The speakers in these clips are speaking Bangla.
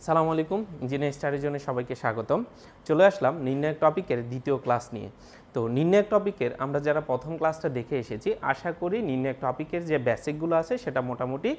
সালামু আলাইকুম, ইঞ্জিনিয়ারিং স্টাডির জন্য সবাইকে স্বাগতম। চলে আসলাম নির্ণায়ক টপিকের দ্বিতীয় ক্লাস নিয়ে। তো নির্ণায়ক টপিকের আমরা যারা প্রথম ক্লাসটা দেখে এসেছি, আশা করি নির্ণায়ক টপিকের যে বেসিকগুলো আছে সেটা মোটামুটি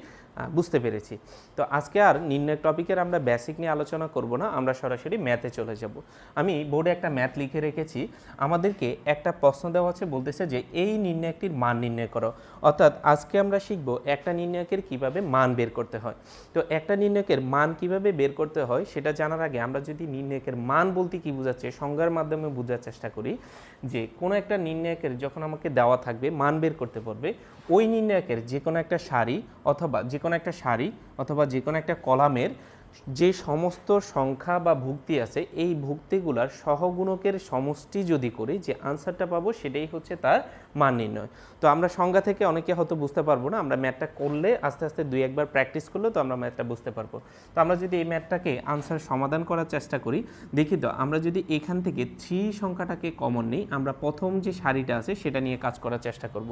বুঝতে পেরেছি। তো আজকে আর নির্ণায়ক টপিকের আমরা বেসিক নিয়ে আলোচনা করব না, আমরা সরাসরি ম্যাথে চলে যাব। আমি বোর্ডে একটা ম্যাথ লিখে রেখেছি। আমাদেরকে একটা প্রশ্ন দেওয়া আছে, বলতেছে যে এই নির্ণায়কটির মান নির্ণয় করো। অর্থাৎ আজকে আমরা শিখব একটা নির্ণায়কের কিভাবে মান বের করতে হয়। তো একটা নির্ণায়কের মান কিভাবে বের করতে হয় সেটা জানার আগে আমরা যদি নির্ণায়কের মান বলতে কি বোঝাচ্ছে সংজ্ঞার মাধ্যমে বোঝার চেষ্টা করি, যে কোনো একটা নির্ণায়কের যখন আমাকে দেওয়া থাকবে মান বের করতে পারবে, ওই নির্ণায়কের যে কোনো একটা সারি অথবা যে কোনো একটা কলামের যে সমস্ত সংখ্যা বা ভুক্তি আছে, এই ভুক্তিগুলার সহগুণকের সমষ্টি যদি করি, যে আনসারটা পাবো সেটাই হচ্ছে তার মান নির্ণয়। তো আমরা সংজ্ঞা থেকে অনেকে হয়তো বুঝতে পারবো না, আমরা ম্যাথটা করলে আস্তে আস্তে দুই একবার প্র্যাকটিস করলে তো আমরা ম্যাথটা বুঝতে পারবো। তো আমরা যদি এই ম্যাথটাকে আনসার সমাধান করার চেষ্টা করি, দেখি তো আমরা যদি এখান থেকে 3 সংখ্যাটাকে কমন নিই, আমরা প্রথম যে সারিটা আছে সেটা নিয়ে কাজ করার চেষ্টা করব।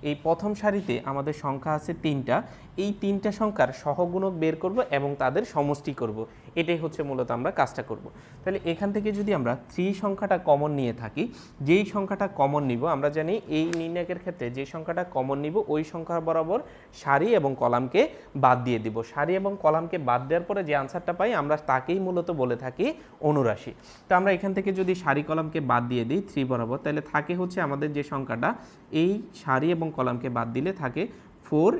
এই প্রথম সারিতে আমাদের সংখ্যা আছে 3টা, এই 3টা সংখ্যার সহগুণক বের করব এবং তাদের সমষ্টি করব। এটাই হচ্ছে মূলত আমরা কাজটা করব। তাহলে এখান থেকে যদি আমরা 3 সংখ্যাটা কমন নিয়ে থাকি, যেই সংখ্যাটা কমন নিব, আমরা জানি এই নির্ণায়কের ক্ষেত্রে যে সংখ্যাটা কমন নিব ওই সংখ্যা বরাবর সারি এবং কলামকে বাদ দিয়ে দিব। সারি এবং কলামকে বাদ দেওয়ার পরে যে আনসারটা পাই আমরা তাকেই মূলত বলে থাকি অনুরাশি। তো আমরা এখান থেকে যদি সারি কলামকে বাদ দিয়ে দিই 3 বরাবর, তাহলে থাকে হচ্ছে আমাদের যে সংখ্যাটা, এই সারি এবং কলামকে বাদ দিলে থাকে 4,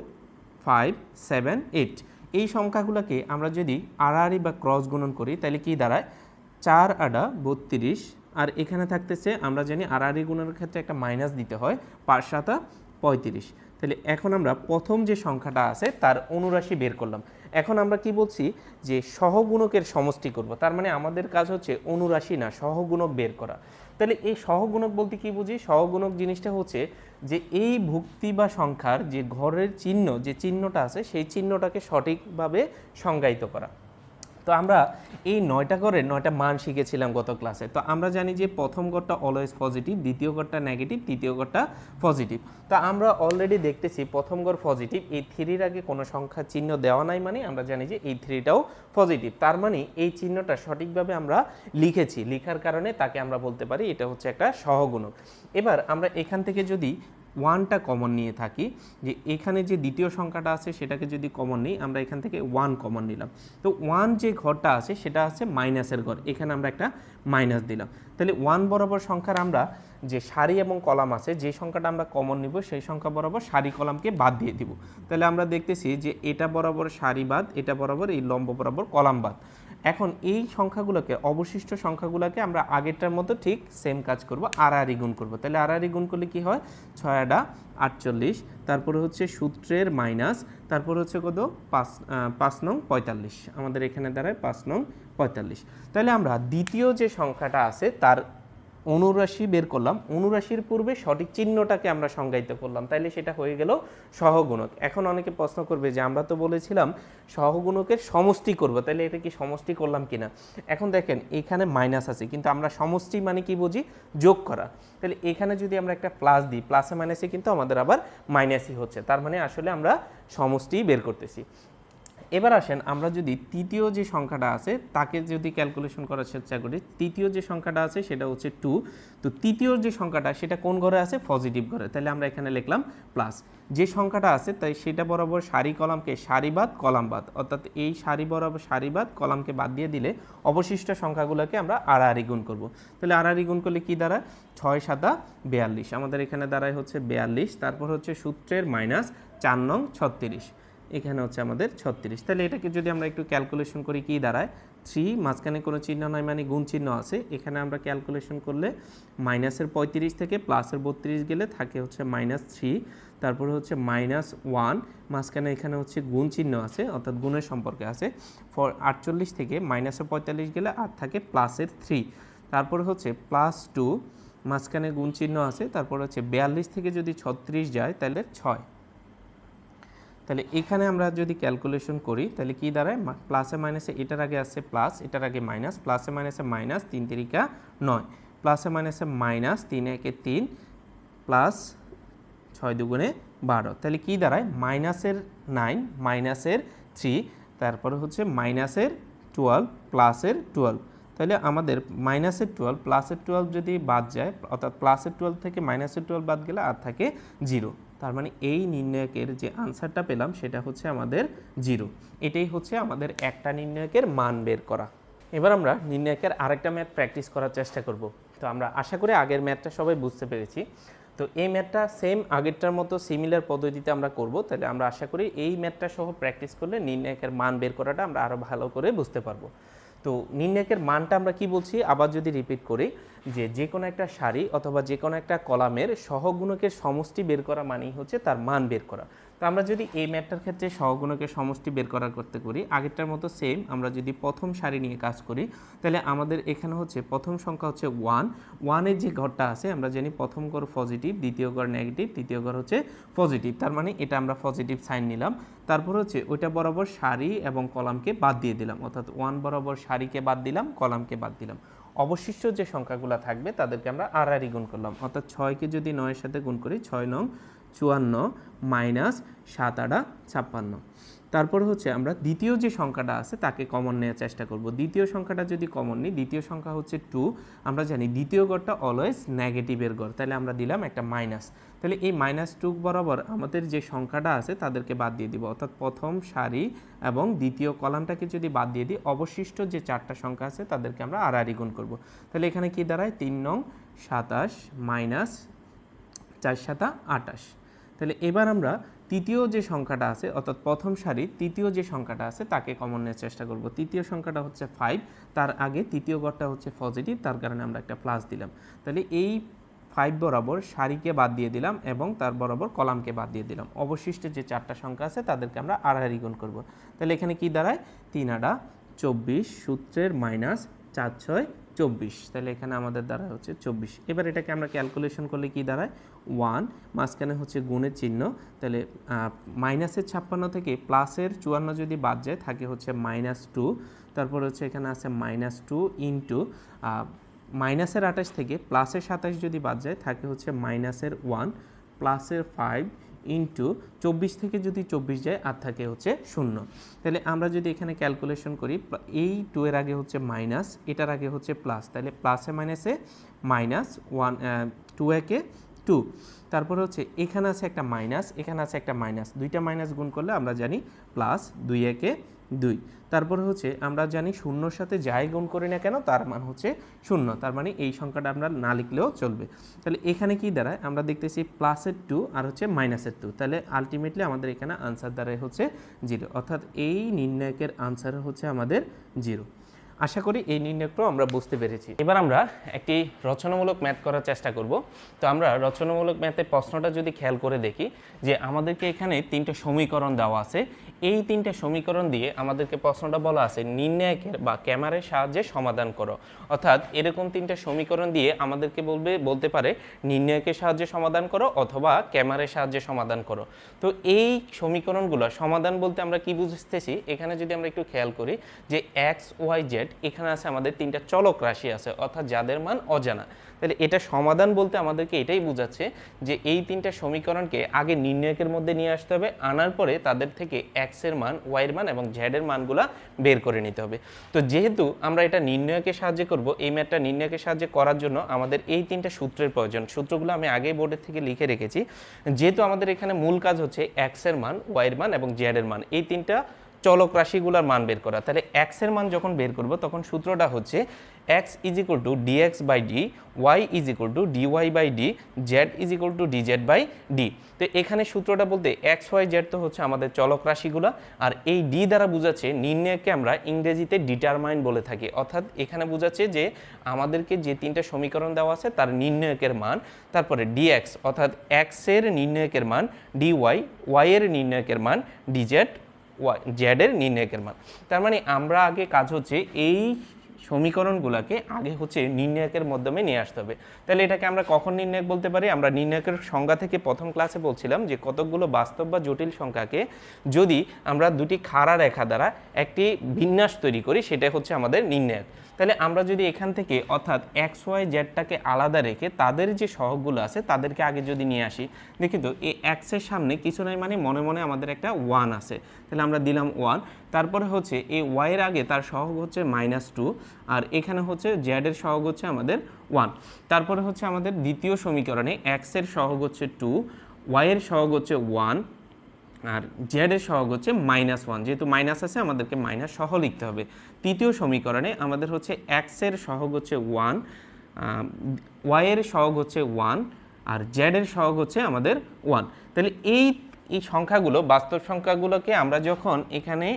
5, 7, 8। এই সংখ্যাগুলোকে আমরা যদি আড়াআড়ি বা ক্রস গুণন করি তাহলে কি দাঁড়ায়, 4 আড়া 32, আর এখানে থাকতেছে আমরা জানি আড়াআড়ি গুণনের ক্ষেত্রে একটা মাইনাস দিতে হয়, 5 7 35। তাহলে এখন আমরা প্রথম যে সংখ্যাটা আছে তার অনুরাশি বের করলাম। এখন আমরা কি বলছি, যে সহগুণকের সমষ্টি করব, তার মানে আমাদের কাজ হচ্ছে অনুরাশি না, সহগুণক বের করা। তাহলে এই সহগুণক বলতে কি বুঝি, সহগুণক জিনিসটা হচ্ছে যে এই ভুক্তি বা সংখ্যার যে ঘরের চিহ্ন, যে চিহ্নটা আছে সেই চিহ্নটাকে সঠিকভাবে সংজ্ঞায়িত করা। তো আমরা এই 9টা ঘরের 9টা মান শিখেছিলাম গত ক্লাসে। তো আমরা জানি যে প্রথম ঘরটা অলওয়েজ পজিটিভ, দ্বিতীয় ঘরটা নেগেটিভ, তৃতীয় ঘরটা পজিটিভ। তো আমরা অলরেডি দেখতেছি প্রথম ঘর পজিটিভ, এই 3-র আগে কোনো সংখ্যা চিহ্ন দেওয়া নাই, মানে আমরা জানি যে এই 3টাও পজিটিভ। তার মানে এই চিহ্নটা সঠিকভাবে আমরা লিখেছি, লিখার কারণে তাকে আমরা বলতে পারি এটা হচ্ছে একটা সহগুণক। এবার আমরা এখান থেকে যদি 1টা কমন নিয়ে থাকি, যে এখানে যে দ্বিতীয় সংখ্যাটা আছে সেটাকে যদি কমন নিই, আমরা এখান থেকে 1 কমন নিলাম। তো 1 যে ঘরটা আছে সেটা আছে মাইনাসের ঘর, এখানে আমরা একটা মাইনাস দিলাম। তাহলে 1 বরাবর সংখ্যার আমরা যে সারি এবং কলাম আছে, যে সংখ্যাটা আমরা কমন নিব সেই সংখ্যা বরাবর সারি কলামকে বাদ দিয়ে দিব। তাহলে আমরা দেখতেছি যে এটা বরাবর সারি বাদ, এটা বরাবর এই লম্ব বরাবর কলাম বাদ। এখন এই সংখ্যাগুলোকে, অবশিষ্ট সংখ্যাগুলোকে আমরা আগেরটার মতো ঠিক সেম কাজ করব, আড়াআড়ি গুণ করব। তাহলে আড়াআড়ি গুণ করলে কি হয়, 6 48, তারপরে হচ্ছে সূত্রের মাইনাস, তারপর হচ্ছে কত 5 নং 45, আমাদের এখানে দাঁড়ায় 5 নং 45। তাহলে আমরা দ্বিতীয় যে সংখ্যাটা আছে তার অনুরাশি বের করলাম, অনুরাশির পূর্বে সঠিক চিহ্নটাকে আমরা সংজ্ঞায়িত করলাম, তাইলে সেটা হয়ে গেল সহগুণক। এখন অনেকে প্রশ্ন করবে যে আমরা তো বলেছিলাম সহগুণকের সমষ্টি করব, তাহলে এটা কি সমষ্টি করলাম কিনা। এখন দেখেন এখানে মাইনাস আছে, কিন্তু আমরা সমষ্টি মানে কি বুঝি, যোগ করা। তাহলে এখানে যদি আমরা একটা প্লাস দিই, প্লাসে মাইনাসে কিন্তু আমাদের আবার মাইনাসই হচ্ছে, তার মানে আসলে আমরা সমষ্টি বের করতেছি। এবার আসেন আমরা যদি তৃতীয় যে সংখ্যাটা আছে তাকে যদি ক্যালকুলেশন করার চেষ্টা করি, তৃতীয় যে সংখ্যাটা আছে সেটা হচ্ছে 2। তো তৃতীয় যে সংখ্যাটা সেটা কোন ঘরে আছে, পজিটিভ ঘরে, তাহলে আমরা এখানে লিখলাম প্লাস। যে সংখ্যাটা আছে তাই সেটা বরাবর সারি কলামকে সারি বাদ কলাম বাদ, অর্থাৎ এই সারি বরাবর সারি বাদ কলামকে বাদ দিয়ে দিলে অবশিষ্ট সংখ্যাগুলোকে আমরা আড়াআড়ি গুণ করব। তাহলে আড়াআড়ি গুণ করলে কি দাঁড়ায়, 6 7 42, আমাদের এখানে দাঁড়ায় হচ্ছে 42, তারপর হচ্ছে সূত্রের মাইনাস 4 নং 36, এখানে হচ্ছে আমাদের 36। তাহলে এটাকে যদি আমরা একটু ক্যালকুলেশন করি কি দাঁড়ায়, 3 মাঝখানে কোনো চিহ্ন নয় মানে গুণ চিহ্ন আছে, এখানে আমরা ক্যালকুলেশন করলে মাইনাসের 35 থেকে প্লাসের 32 গেলে থাকে হচ্ছে -3, তারপরে হচ্ছে -1, মাঝখানে এখানে হচ্ছে গুণ চিহ্ন আছে, অর্থাৎ গুণের সম্পর্কে আছে। 48 থেকে -45 গেলে আর থাকে +3, তারপরে হচ্ছে +2, মাঝখানে গুণ চিহ্ন আছে, তারপর হচ্ছে 42 থেকে যদি 36 যায় তাহলে 6। তাহলে এখানে আমরা যদি ক্যালকুলেশন করি তাহলে কি দাঁড়ায়, প্লাসে মাইনাসে এটার আগে আসছে প্লাস, এটার আগে মাইনাস, প্লাসে মাইনাসে মাইনাস, 3 3 9, প্লাসে মাইনাসে মাইনাস, 3 1 3, প্লাস 6 2 12, তাহলে কি দাঁড়ায়, -9 -3, তারপরে হচ্ছে -2, 12 প্লাসের 12, তাহলে আমাদের মাইনাসের 12 প্লাসের 12 যদি বাদ যায়, অর্থাৎ প্লাসের 12 থেকে মাইনাসের 12 বাদ গেলে আর থাকে 0। তার মানে এই নির্ণায়কের যে আনসারটা পেলাম সেটা হচ্ছে আমাদের 0। এটাই হচ্ছে আমাদের একটা নির্ণায়কের মান বের করা। এবার আমরা নির্ণায়কের আরেকটা ম্যাথ প্র্যাকটিস করার চেষ্টা করব। তো আমরা আশা করি আগের ম্যাথটা সবাই বুঝতে পেরেছি। তো এই ম্যাথটা সেম আগেরটার মতো সিমিলার পদ্ধতিতে আমরা করব। তাহলে আমরা আশা করি এই ম্যাথটা সহ প্র্যাকটিস করলে নির্ণায়কের মান বের করাটা আমরা আরও ভালো করে বুঝতে পারবো। তো নির্ণায়কের মানটা আমরা কি বলছি, আবার যদি রিপিট করি, যে কোনো একটা সারি অথবা যে কোনো একটা কলামের সহগুণকের সমষ্টি বের করা মানেই হচ্ছে তার মান বের করা। তো আমরা যদি এই ম্যাথটার ক্ষেত্রে সহগুণকের সমষ্টি বের করতে করি, আগেরটার মতো সেম আমরা যদি প্রথম সারি নিয়ে কাজ করি, তাহলে আমাদের এখানে হচ্ছে প্রথম সংখ্যা হচ্ছে 1 এর যে ঘরটা আছে আমরা জানি প্রথম ঘর পজিটিভ, দ্বিতীয় ঘর নেগেটিভ, তৃতীয় ঘর হচ্ছে পজিটিভ, তার মানে এটা আমরা পজিটিভ সাইন নিলাম। তারপর হচ্ছে ওইটা বরাবর সারি এবং কলামকে বাদ দিয়ে দিলাম, অর্থাৎ 1 বরাবর সারিকে বাদ দিলাম, কলামকে বাদ দিলাম। অবশিষ্ট যে সংখ্যাগুলো থাকবে তাদেরকে আমরা আড়াআড়ি গুণ করলাম, অর্থাৎ 6কে যদি 9-এর সাথে গুণ করি 6 9 54 মাইনাস 7 8 56। তারপর হচ্ছে আমরা দ্বিতীয় যে সংখ্যাটা আছে তাকে কমন নেওয়ার চেষ্টা করব। দ্বিতীয় সংখ্যাটা যদি কমন নিই, দ্বিতীয় সংখ্যা হচ্ছে 2, আমরা জানি দ্বিতীয় গড়টা অলওয়েজ নেগেটিভের গড়, তাহলে আমরা দিলাম একটা মাইনাস। তাহলে এই -2 বরাবর আমাদের যে সংখ্যাটা আছে তাদেরকে বাদ দিয়ে দিব, অর্থাৎ প্রথম সারি এবং দ্বিতীয় কলামটাকে যদি বাদ দিয়ে দিই, অবশিষ্ট যে 4টা সংখ্যা আছে তাদেরকে আমরা আড়াআড়ি গুণ করব। তাহলে এখানে কি দাঁড়ায় 3 9 27 মাইনাস 4 7 28। তাহলে এবার আমরা তৃতীয় যে সংখ্যাটা আছে, অর্থাৎ প্রথম সারির তৃতীয় যে সংখ্যাটা আছে তাকে কমন নেওয়ার চেষ্টা করব। তৃতীয় সংখ্যাটা হচ্ছে 5, তার আগে তৃতীয় ঘরটা হচ্ছে পজিটিভ, তার কারণে আমরা একটা প্লাস দিলাম। তাহলে এই 5 বরাবর সারিকে বাদ দিয়ে দিলাম এবং তার বরাবর কলামকে বাদ দিয়ে দিলাম। অবশিষ্ট যে 4টা সংখ্যা আছে তাদেরকে আমরা আড়াআড়ি গুণ করব। তাহলে এখানে কি দাঁড়ায় 3 8 24 সূত্রের মাইনাস 4 6 24, তাহলে এখানে আমাদের দাঁড়ায় হচ্ছে 24। এবার এটাকে আমরা ক্যালকুলেশন করলে কি দাঁড়ায় 1, মাঝখানে হচ্ছে গুণের চিহ্ন, তাহলে মাইনাসের 56 থেকে প্লাসের 54 যদি বাদ যায় থাকে হচ্ছে -2, তারপর হচ্ছে এখানে আছে -2 ইন্টু মাইনাসের 28 থেকে প্লাসের 27 যদি বাদ যায় থাকে হচ্ছে -1 প্লাসের 5 ইন্টু 24 থেকে যদি 24 যায় আর থাকে হচ্ছে 0। তাহলে আমরা যদি এখানে ক্যালকুলেশন করি, এই 2 এর আগে হচ্ছে মাইনাস, এটার আগে হচ্ছে প্লাস, তাহলে প্লাসে মাইনাসে -1 2 একে 2, তারপর হচ্ছে এখানে আছে একটা মাইনাস, এখানে আছে একটা মাইনাস, দুইটা মাইনাস গুণ করলে আমরা জানি প্লাস 2 একে 2, তারপর হচ্ছে আমরা জানি শূন্যর সাথে যাই গুণ করি না কেন তার মান হচ্ছে 0, তার মানে এই সংখ্যাটা আমরা না লিখলেও চলবে। তাহলে এখানে কি দাঁড়ায় আমরা দেখতেছি প্লাসের 2 আর হচ্ছে মাইনাসের 2, তাহলে আলটিমেটলি আমাদের এখানে আনসার দাঁড়ায় হচ্ছে 0, অর্থাৎ এই নির্ণায়কের আনসার হচ্ছে আমাদের 0। আশা করি এই নির্ণয়টাও আমরা বুঝতে পেরেছি। এবার আমরা একটি রচনামূলক ম্যাথ করার চেষ্টা করব। তো আমরা রচনামূলক ম্যাথের প্রশ্নটা যদি খেয়াল করে দেখি, যে আমাদেরকে এখানে 3টা সমীকরণ দেওয়া আছে, এই 3টা সমীকরণ দিয়ে আমাদেরকে প্রশ্নটা বলা আছে নির্ণায়কের বা ক্যামারের সাহায্যে সমাধান করো। অর্থাৎ এরকম 3টা সমীকরণ দিয়ে আমাদেরকে বলতে পারে নির্ণায়কের সাহায্যে সমাধান করো অথবা ক্যামারের সাহায্যে সমাধান করো। তো এই সমীকরণগুলো সমাধান বলতে আমরা কি বুঝতেছি, এখানে যদি আমরা একটু খেয়াল করি যে x y z এখানে আছে আমাদের 3টা চলক রাশি আছে, অর্থাৎ যাদের মান অজানা। তাহলে এটা সমাধান বলতে আমাদেরকে এটাই বোঝাচ্ছে যে এই 3টা সমীকরণকে আগে নির্ণায়কের মধ্যে নিয়ে আসতে হবে, আনার পরে তাদের থেকে x এর মান, y এর মান এবং z এর মানগুলা বের করে নিতে হবে। তো যেহেতু আমরা এটা নির্ণায়কের সাহায্যে করব, এই ম্যাথটা নির্ণায়কের সাহায্যে করার জন্য আমাদের এই 3টা সূত্রের প্রয়োজন। সূত্রগুলো আমি আগেই বোর্ডের থেকে লিখে রেখেছি। যেহেতু আমাদের এখানে মূল কাজ হচ্ছে x এর মান, y এর মান এবং z এর মান, এই 3টা চলক রাশিগুলোর মান বের করা। তাহলে x এর মান যখন বের করব তখন সূত্রটা হচ্ছে x = dx/d, y = dy/d, z = dz/d। তো এখানে সূত্রটা বলতে x y z তো হচ্ছে আমাদের চলক রাশিগুলো, আর এই d দ্বারা বোঝাচ্ছে নির্ণায়ককে আমরা ইংরেজিতে ডিটারমাইন বলে থাকি। অর্থাৎ এখানে বোঝাচ্ছে যে আমাদেরকে যে 3টা সমীকরণ দেওয়া আছে তার নির্ণায়কের মান, তারপরে dx অর্থাৎ x এর নির্ণায়কের মান, dy y এর নির্ণায়কের মান, dz z এর নির্ণায়কের মান। তার মানে আমরা আগে কাজ হচ্ছে এই সমীকরণগুলোকে আগে হচ্ছে নির্ণায়কের মাধ্যমে নিয়ে আসতে হবে। তাহলে এটাকে আমরা কখন নির্ণায়ক বলতে পারি? আমরা নির্ণায়কের সংজ্ঞা থেকে প্রথম ক্লাসে বলছিলাম যে কতকগুলো বাস্তব বা জটিল সংখ্যাকে যদি আমরা দুটি খাড়া রেখা দ্বারা একটি বিন্যাস তৈরি করি সেটাই হচ্ছে আমাদের নির্ণায়ক। তাহলে আমরা যদি এখান থেকে অর্থাৎ এক্স ওয়াই জেডটাকে আলাদা রেখে তাদের যে সহগগুলো আছে তাদেরকে আগে যদি নিয়ে আসি, দেখি তো এই এক্সের সামনে কিছু নাই মানে মনে মনে আমাদের একটা 1 আছে, তাহলে আমরা দিলাম 1। তারপরে হচ্ছে এই ওয়াইয়ের আগে তার সহগ হচ্ছে -2, আর এখানে হচ্ছে জেডের সহগ হচ্ছে আমাদের 1। তারপরে হচ্ছে আমাদের দ্বিতীয় সমীকরণে এক্সের সহগ হচ্ছে 2, ওয়াইয়ের সহগ হচ্ছে 1, আর জেডের সহগ হচ্ছে -1। যেহেতু মাইনাস আছে আমাদেরকে মাইনাস সহ লিখতে হবে। তৃতীয় সমীকরণে আমাদের হচ্ছে এক্সের সহগ হচ্ছে 1, ওয়াইয়ের সহগ হচ্ছে 1, আর জেডের সহগ হচ্ছে আমাদের 1। তাহলে এই সংখ্যাগুলো, বাস্তব সংখ্যাগুলোকে আমরা যখন এখানে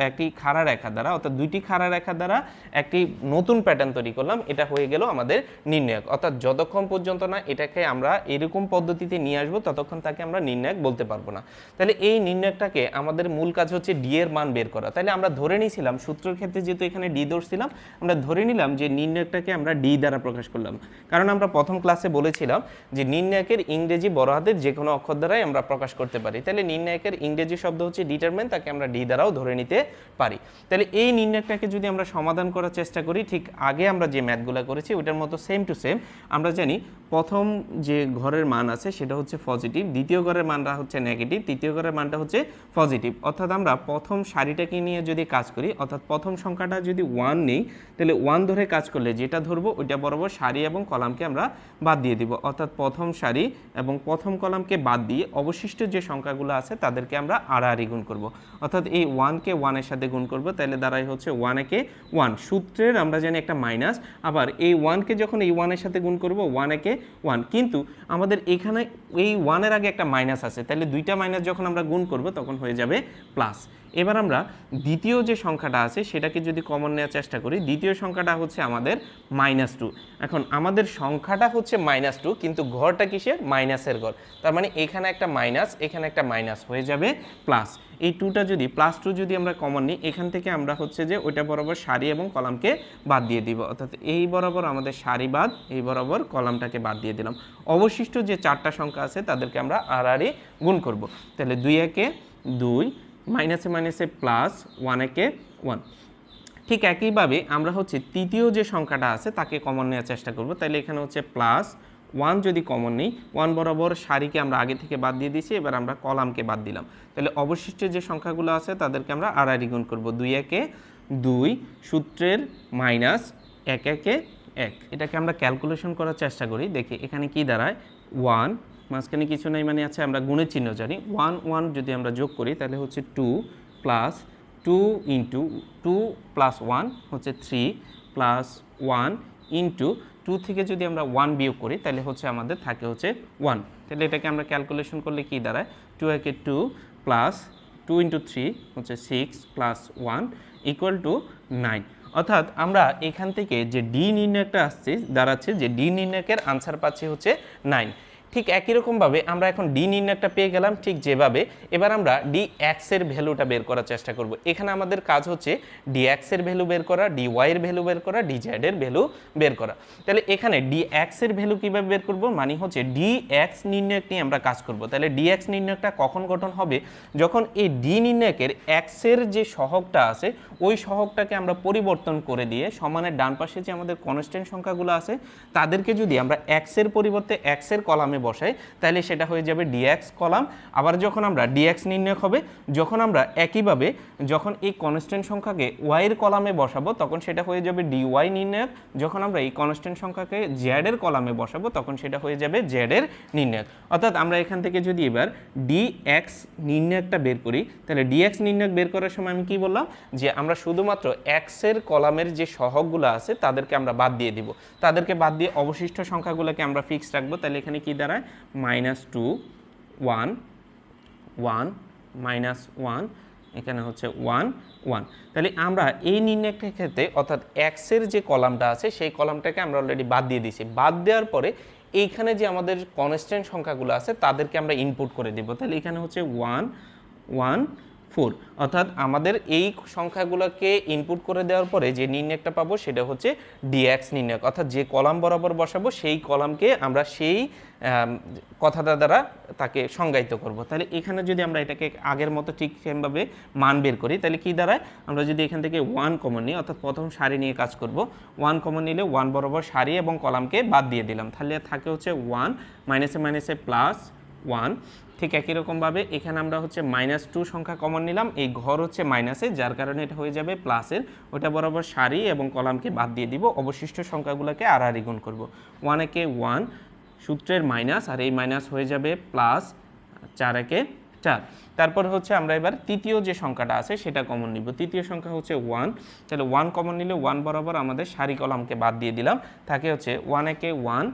একটি খাড়া রেখা দ্বারা, অর্থাৎ দুইটি খাড়া রেখা দ্বারা একটি নতুন প্যাটার্ন তৈরি করলাম, এটা হয়ে গেল আমাদের নির্ণায়ক। অর্থাৎ যতক্ষণ পর্যন্ত না এটাকে আমরা এরকম পদ্ধতিতে নিয়ে আসবো ততক্ষণ তাকে আমরা নির্ণায়ক বলতে পারবো না। তাহলে এই নির্ণায়কটাকে আমাদের মূল কাজ হচ্ছে ডি এর মান বের করা। তাহলে আমরা ধরে নিয়েছিলাম সূত্রের ক্ষেত্রে, যেহেতু এখানে ডি ধরছিলাম, আমরা ধরে নিলাম যে নির্ণায়কটাকে আমরা ডি দ্বারা প্রকাশ করলাম। কারণ আমরা প্রথম ক্লাসে বলেছিলাম যে নির্ণায়কের ইংরেজি বড় হাতের যে কোনো অক্ষর দ্বারাই আমরা প্রকাশ করতে পারি। তাহলে নির্ণায়কের ইংরেজি শব্দ হচ্ছে ডিটারমিন, তাকে আমরা ডি দ্বারাও ধরে নিতে পারি। তাহলে এই নির্ণায়কটাকে যদি আমরা সমাধান করার চেষ্টা করি, ঠিক আগে আমরা যে ম্যাথগুলো করেছি ওটার মতো সেম টু সেম। আমরা জানি প্রথম যে ঘরের মান আছে সেটা হচ্ছে পজিটিভ, দ্বিতীয় ঘরের মানটা হচ্ছে নেগেটিভ, তৃতীয় ঘরের মানটা হচ্ছে পজিটিভ। অর্থাৎ আমরা প্রথম সারিটাকে নিয়ে যদি কাজ করি, অর্থাৎ প্রথম সংখ্যাটা যদি 1 নেই, তাহলে 1 ধরে কাজ করলে যেটা ধরবো ওইটা বরাবর সারি এবং কলামকে আমরা বাদ দিয়ে দিব। অর্থাৎ প্রথম সারি এবং প্রথম কলামকে বাদ দিয়ে অবশিষ্ট যে সংখ্যাগুলো আছে তাদেরকে আমরা আড়াআড়ি গুণ করব। অর্থাৎ এই 1কে 1 এর সাথে গুণ করব, তাহলে দাঁড়াই হচ্ছে 1 কে 1। সূত্রের আমরা জানি একটা মাইনাস, আবার এই 1কে যখন এই 1 এর সাথে গুণ করব 1 কে 1, কিন্তু আমাদের এখানে এই 1 এর আগে একটা মাইনাস আছে, তাহলে দুইটা মাইনাস যখন আমরা গুণ করব তখন হয়ে যাবে প্লাস। এবার আমরা দ্বিতীয় যে সংখ্যাটা আছে সেটাকে যদি কমন নেওয়ার চেষ্টা করি, দ্বিতীয় সংখ্যাটা হচ্ছে আমাদের -2। এখন আমাদের সংখ্যাটা হচ্ছে -2, কিন্তু ঘরটা কিসের? মাইনাসের ঘর। তার মানে এখানে একটা মাইনাস, এখানে একটা মাইনাস হয়ে যাবে প্লাস। এই 2টা যদি +2 যদি আমরা কমন নিই, এখান থেকে আমরা হচ্ছে যে ওইটা বরাবর সারি এবং কলামকে বাদ দিয়ে দিব। অর্থাৎ এই বরাবর আমাদের সারি বাদ, এই বরাবর কলামটাকে বাদ দিয়ে দিলাম। অবশিষ্ট যে 4টা সংখ্যা আছে তাদেরকে আমরা আড়াআড়ি গুণ করব। তাহলে 2 একে 2, মাইনাসে মাইনাসে প্লাস, 1 একে 1। ঠিক একইভাবে আমরা হচ্ছে তৃতীয় যে সংখ্যাটা আছে তাকে কমন নেওয়ার চেষ্টা করব। তাহলে এখানে হচ্ছে +1 যদি কমন নেই, 1 বরাবর সারিকে আমরা আগে থেকে বাদ দিয়ে দিয়েছি, এবার আমরা কলামকে বাদ দিলাম। তাহলে অবশিষ্ট যে সংখ্যাগুলো আছে তাদেরকে আমরা আড়াআড়ি গুণ করব। 2 একে 2, সূত্রের মাইনাস 1 একে 1। এটাকে আমরা ক্যালকুলেশন করার চেষ্টা করি, দেখি এখানে কি দাঁড়ায়। 1 মাঝখানে কিছু নাই মানে আছে, আমরা গুণের চিহ্ন জানি। 1 1 যদি আমরা যোগ করি তাহলে হচ্ছে 2 প্লাস 2 ইন্টু 2 প্লাস 1 হচ্ছে 3 প্লাস 1 ইন্টু 2 থেকে যদি আমরা 1 বিয়োগ করি তাহলে হচ্ছে আমাদের থাকে হচ্ছে 1। তাহলে এটাকে আমরা ক্যালকুলেশন করলে কি দাঁড়ায়, 2 একে 2 প্লাস 2 ইন্টু 3 হচ্ছে 6 প্লাস 1 ইকুয়াল টু 9। অর্থাৎ আমরা এখান থেকে যে ডি নির্ণয়কটা আসছে দাঁড়াচ্ছে যে ডি নির্ণয়কের আনসার পাচ্ছি হচ্ছে 9। ঠিক একই রকমভাবে আমরা এখন ডি নির্ণয়কটা পেয়ে গেলাম, ঠিক যেভাবে এবার আমরা ডি এক্স এর ভ্যালুটা বের করার চেষ্টা করব। এখানে আমাদের কাজ হচ্ছে ডি এক্স এর ভ্যালু বের করা, ডি ওয়াই এর ভ্যালু বের করা, ডি জেড এর ভ্যালু বের করা। তাহলে এখানে ডি এক্স এর ভ্যালু কীভাবে বের করব, মানে হচ্ছে ডি এক্স নির্ণয়ক নিয়ে আমরা কাজ করব। তাহলে ডি এক্স নির্ণয়কটা কখন গঠন হবে, যখন এই ডি নির্ণয়কের এক্স এর যে সহগটা আছে ওই সহগটাকে আমরা পরিবর্তন করে দিয়ে সমানের ডান পাশে যে আমাদের কনস্ট্যান্ট সংখ্যাগুলো আছে তাদেরকে যদি আমরা এক্স এর পরিবর্তে এক্স এর কলামে বসাই তাহলে সেটা হয়ে যাবে ডিএক্স কলাম। আবার যখন আমরা ডিএক্স নির্ণয় হবে, যখন আমরা একইভাবে যখন এই কনস্ট্যান্ট সংখ্যাকে ওয়াই এর কলামে বসাবো তখন সেটা হয়ে যাবে ডিওয়াই নির্ণয়ক। যখন আমরা এই কনস্ট্যান্ট সংখ্যাকে জেড এর কলামে বসাবো তখন সেটা হয়ে যাবে জেড এর নির্ণয়ক। অর্থাৎ আমরা এখান থেকে যদি এবার ডিএক্স নির্ণয়কটা বের করি তাহলে ডিএক্স নির্ণয়ক বের করার সময় আমি কি বললাম যে আমরা শুধুমাত্র এক্স এর কলামের যে সহগগুলো আছে তাদেরকে আমরা বাদ দিয়ে দিব, তাদেরকে বাদ দিয়ে অবশিষ্ট সংখ্যাগুলোকে আমরা ফিক্স রাখবো। তাহলে এখানে কি দাঁড়ায়, -2 1 1 -1, এখানে হচ্ছে 1 1। তাহলে আমরা এই নির্ণয়কের ক্ষেত্রে অর্থাৎ এক্স এর যে কলামটা আছে সেই কলামটাকে আমরা অলরেডি বাদ দিয়ে দিয়েছি। বাদ দেওয়ার পরে এইখানে যে আমাদের কনস্ট্যান্ট সংখ্যাগুলো আছে তাদেরকে আমরা ইনপুট করে দেব। তাহলে এখানে হচ্ছে 1 1 4, অর্থাৎ আমাদের এই সংখ্যাগুলোকে ইনপুট করে দেওয়ার পরে যে নির্ণয়কটা পাবো সেটা হচ্ছে ডিএক্স নির্ণয়ক। অর্থাৎ যে কলাম বরাবর বসাবো সেই কলামকে আমরা সেই কথাটা দ্বারা তাকে সংজ্ঞায়িত করব। তাহলে এখানে যদি আমরা এটাকে আগের মতো ঠিক সেমভাবে মান বের করি তাহলে কি দাঁড়ায়, আমরা যদি এখান থেকে 1 কমন নিই অর্থাৎ প্রথম সারি নিয়ে কাজ করব, 1 কমন নিলে 1 বরাবর সারি এবং কলামকে বাদ দিয়ে দিলাম, তাহলে থাকে হচ্ছে 1 মাইনাসে মাইনাসে প্লাস 1। ঠিক একই রকমভাবে এখানে আমরা হচ্ছে -2 সংখ্যা কমন নিলাম, এই ঘর হচ্ছে মাইনাসে, যার কারণে এটা হয়ে যাবে প্লাসের, ওটা বরাবর সারি এবং কলামকে বাদ দিয়ে দিব, অবশিষ্ট সংখ্যাগুলোকে আর গুণ করব। 1 একে 1 সূত্রের মাইনাস, আর এই মাইনাস হয়ে যাবে প্লাস, 4 একে 4। তারপর হচ্ছে আমরা এবার তৃতীয় যে সংখ্যাটা আছে সেটা কমন নিব। তৃতীয় সংখ্যা হচ্ছে 1, তাহলে 1 কমন নিলে 1 বরাবর আমাদের সারি কলামকে বাদ দিয়ে দিলাম, থাকে হচ্ছে 1 একে 1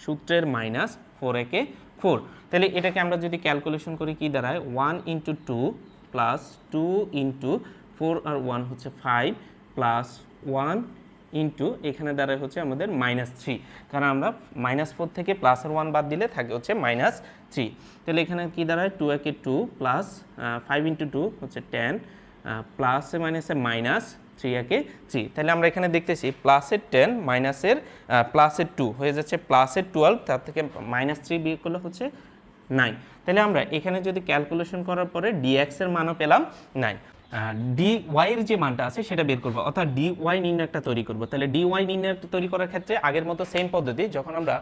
সূত্রের মাইনাস 4 একে 4। তাহলে এটাকে আমরা যদি ক্যালকুলেশন করি কি দাঁড়ায়, 1 × 2 প্লাস 2 × 4 আর 1 হচ্ছে 5 প্লাস 1 ইন্টু এখানে দাঁড়ায় হচ্ছে আমাদের -3, কারণ আমরা -4 থেকে প্লাসের 1 বাদ দিলে থাকে হচ্ছে -3। তাহলে এখানে কি দাঁড়ায়, 2 একে 2 প্লাস 5 × 2 হচ্ছে 10 প্লাসে মাইনাসে মাইনাস 3 একে 3। তাহলে আমরা এখানে দেখতেছি প্লাসের 10 মাইনাসের প্লাসের 2 হয়ে যাচ্ছে প্লাসের 12, তার থেকে -3 বিয়োগ করলে হচ্ছে 9। তাহলে আমরা এখানে যদি ক্যালকুলেশন করার পরে dx এর মানও পেলাম 9। dy এর যে মানটা আছে সেটা বের করব, অর্থাৎ dy নির্ণয় একটা তৈরি করব। তাহলে dy নির্ণয় একটা তৈরি করার ক্ষেত্রে আগের মতো সেম পদ্ধতি, যখন আমরা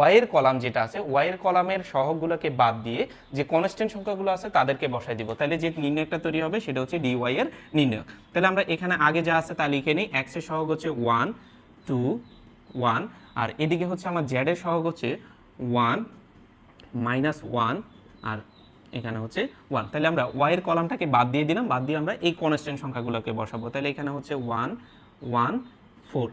y এর কলাম যেটা আছে y এর কলামের সহগগুলোকে বাদ দিয়ে যে কনস্ট্যান্ট সংখ্যাগুলো আছে তাদেরকে বসাই দিব, তাহলে যে নির্ণয়টা তৈরি হবে সেটা হচ্ছে dy এর নির্ণয়। তাহলে আমরা এখানে আগে যা আছে তা লিখে নিই, x এর সহগ হচ্ছে 1 2 1, আর এদিকে হচ্ছে আমার z এর সহগ হচ্ছে 1 -1 আর এখানে হচ্ছে 1। তাহলে আমরা y এর কলামটাকে বাদ দিয়ে দিলাম, বাদ দিয়ে আমরা এই কনস্ট্যান্ট সংখ্যাগুলোকে বসাবো। তাহলে এখানে হচ্ছে 1 1 4।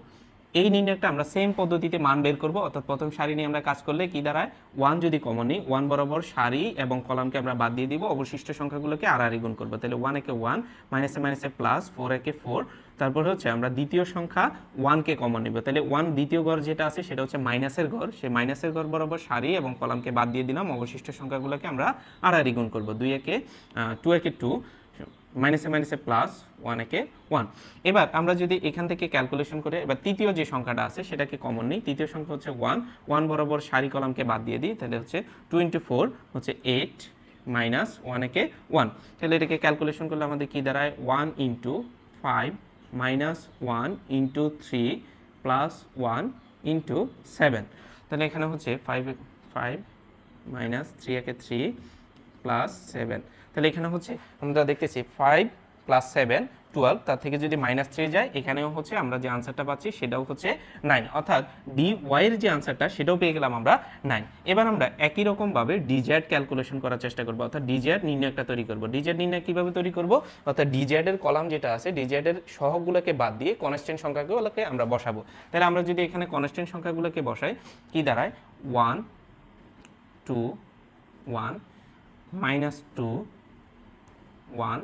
এই নির্ণয়টা আমরা সেম পদ্ধতিতে মান বের করব, অর্থাৎ প্রথম সারি নিয়ে আমরা কাজ করলে কি দাঁড়ায়, 1 যদি কমন নিই 1 বরাবর সারি এবং কলামকে আমরা বাদ দিয়ে দিব, অবশিষ্ট সংখ্যাগুলোকে আর গুণ করব। তাহলে 1 একে 1 মাইনাসে মাইনাসে প্লাস 4 একে 4। তারপর হচ্ছে আমরা দ্বিতীয় সংখ্যা 1 কে কমন নিব, তাহলে 1 দ্বিতীয় ঘর যেটা আছে সেটা হচ্ছে মাইনাসের ঘর, সেই মাইনাসের ঘর বরাবর সারি এবং কলামকে বাদ দিয়ে দিলাম, অবশিষ্ট সংখ্যাগুলোকে আমরা আর গুণ করব। 2 একে 2 একে 2 মাইনাসে মাইনাসে প্লাস 1 একে 1। এবার আমরা যদি এখান থেকে ক্যালকুলেশন করে এবার তৃতীয় যে সংখ্যাটা আছে সেটাকে কমন নিই, তৃতীয় সংখ্যা হচ্ছে 1 1 বরাবর সারি কলামকে বাদ দিয়ে দিই, তাহলে হচ্ছে 2 × 4 হচ্ছে 8 মাইনাস 1 একে 1। তাহলে এটাকে ক্যালকুলেশন করলে আমাদের কি দাঁড়ায়, 1 × 5 মাইনাস 1 × 3 প্লাস 1 × 7। তাহলে এখানে হচ্ছে 5 মাইনাস 3 একে 3 প্লাস 7। তাহলে এখানে হচ্ছে আমরা দেখতেছি 5 প্লাস 7 12, তার থেকে যদি -3 যায় এখানেও হচ্ছে আমরা যে আনসারটা পাচ্ছি সেটাও হচ্ছে 9, অর্থাৎ dy এর যে আনসারটা সেটাও পেয়ে গেলাম আমরা 9। এবার আমরা একই রকমভাবে dz ক্যালকুলেশন করার চেষ্টা করব, অর্থাৎ dz নির্ণয় একটা তৈরি করব। dz নির্ণয় কিভাবে তৈরি করব, অর্থাৎ dz এর কলাম যেটা আছে dz এর সহগগুলোকে বাদ দিয়ে কনস্ট্যান্ট সংখ্যাগুলোকে আমরা বসাবো। তাহলে আমরা যদি এখানে কনস্ট্যান্ট সংখ্যাগুলোকে বসাই কি দাঁড়ায়, 1 2 1 -2 1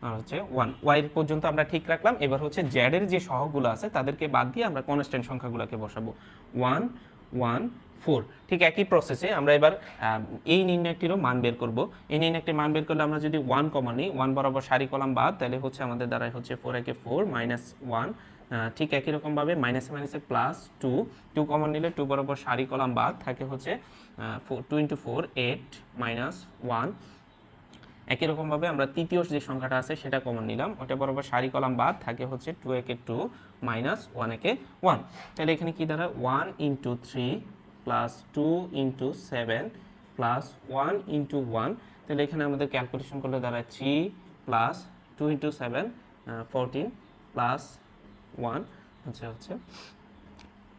আর হচ্ছে 1 y পর্যন্ত আমরা ঠিক রাখলাম। এবার হচ্ছে z এর যে সহগগুলো আছে তাদেরকে বাদ দিয়ে আমরা কনস্ট্যান্ট সংখ্যাগুলোকে বসাবো, 1 1 4। ঠিক একই প্রসেসে আমরা এবার এই নির্ণয়টিরও মান বের করব। এই নির্ণয়টির মান বের করলে আমরা যদি 1 কমন নিই 1 বরাবর সারি কলাম বাদ, তাহলে হচ্ছে আমাদের দ্বারাই হচ্ছে 4 একে 4 -1। ঠিক একই রকমভাবে মাইনাসে মাইনাসে প্লাস 2 2 কমন নিলে 2 বরাবর সারি কলাম বাদ, থাকে হচ্ছে 2 × 4 8 -1। একই রকমভাবে আমরা তৃতীয় যে সংখ্যাটা আছে সেটা কমন নিলাম, ওটা বরাবর সারি কলাম বাদ, থাকে হচ্ছে 2 একে 2 -1 একে 1। তাহলে এখানে কি দাঁড়ায়, 1 × 3 প্লাস 2 × 7 প্লাস 1 × 1। তাহলে এখানে আমাদের ক্যালকুলেশন করলে দাঁড়ায় 3 প্লাস 2 × 7 14 প্লাস 1 হচ্ছে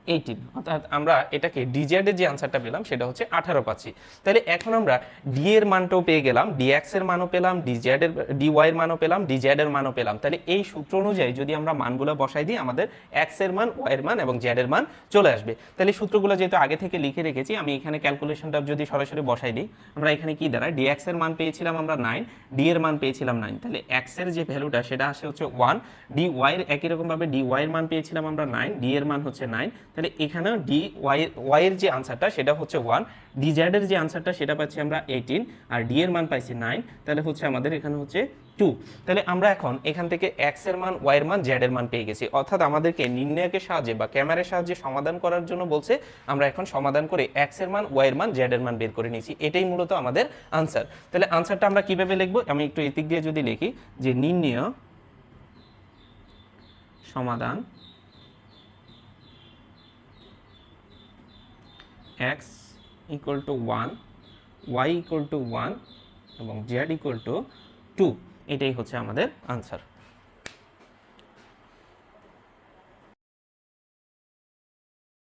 18, অর্থাৎ আমরা এটাকে dz এর যে আনসারটা পেলাম সেটা হচ্ছে 18 পাচ্ছি। তাহলে এখন আমরা d এর মানটাও পেয়ে গেলাম, dx এর মানও পেলাম, dy এর মানও পেলাম, dz এর মানও পেলাম। তাহলে এই সূত্র অনুযায়ী যদি আমরা মানগুলো বসাই দিই আমাদের x এর মান, y এর মান এবং z এর মান চলে আসবে। তাহলে সূত্রগুলো যেহেতু আগে থেকে লিখে রেখেছি, আমি এখানে ক্যালকুলেশনটা যদি সরাসরি বসাই দিই, আমরা এখানে কি দাঁড়ায়, dx এর মান পেয়েছিলাম আমরা 9, d এর মান পেয়েছিলাম 9, তাহলে x এর যে ভ্যালুটা সেটা আসে হচ্ছে 1, dy এর একই রকমভাবে dy এর মান পেয়েছিলাম আমরা 9, d এর মান হচ্ছে 9। তাহলে এখানে y এর যে আনসারটা সেটা হচ্ছে 1, dz এর যে আনসারটা সেটা পাচ্ছি আমরা 18, আর d এর মান পাইছি 9, তাহলে হচ্ছে আমাদের এখানে হচ্ছে 2। তাহলে আমরা এখন এখান থেকে x এর মান, y এর মান, z এর মান পেয়ে গেছি, অর্থাৎ আমাদেরকে নির্ণায়কের সাহায্যে বা ক্যামেরার সাহায্যে সমাধান করার জন্য বলছে, আমরা এখন সমাধান করে x এর মান, y এর মান, z এর মান বের করে নিয়েছি। এটাই মূলত আমাদের আনসার। তাহলে আনসারটা আমরা কিভাবে লিখবো, আমি একটু এদিক দিয়ে যদি লিখি যে নির্ণয় সমাধান x = 1, y = 1 এবং z = 2, এটাই হচ্ছে আমাদের আনসার।